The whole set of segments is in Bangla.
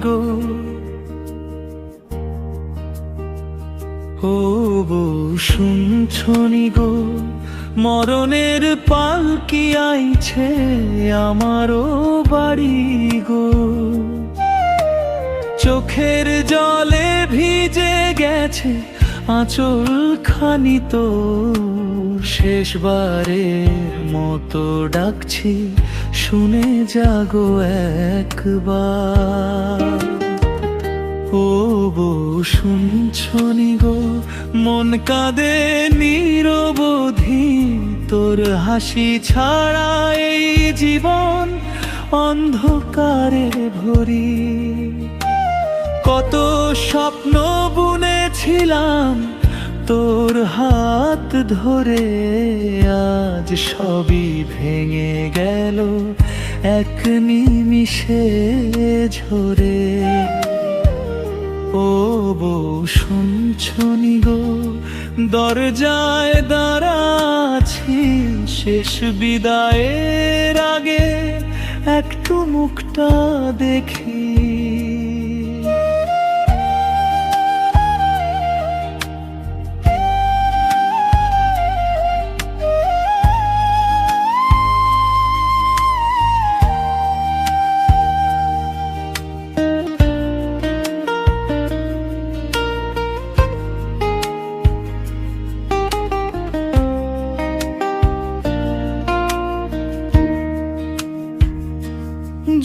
গো, ও বউ শুনছনি গো, মরণের পালকি আইছে আমারও বাড়ি গো। চোখের জলে ভিজে গেছে আঁচল খানি তো, শেষবারের মতো ডাকছি শুনে যাগো একবার। ও বউ শুনছনি গো, মন কাঁদে নিরবধি, তোর হাসি ছাড়া এই জীবন অন্ধকারে ভরি। কত স্বপ্ন বুনেছিলাম তোর হাত ধরে, আজ সবই ভেঙে গেল এক নিমিষে ঝরে। ও বউ শুনছনি গো, দরজায় দাঁড়াছি শেষ বিদায়ের আগে, একটু মুখটা দেখি।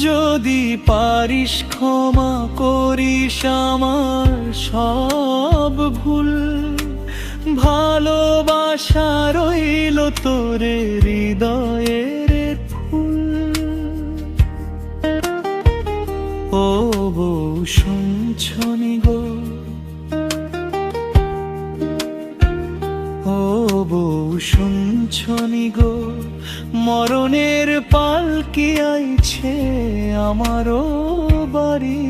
যদি পারিস ক্ষমা করিস আমার সব ভুল, ভালোবাসা রইল তোরে হৃদয়ের ফুল। ও বউ শুনছনি গো, ও বউ শুনছনি গো, মরণের পালকি আইছে আমারও বাড়ি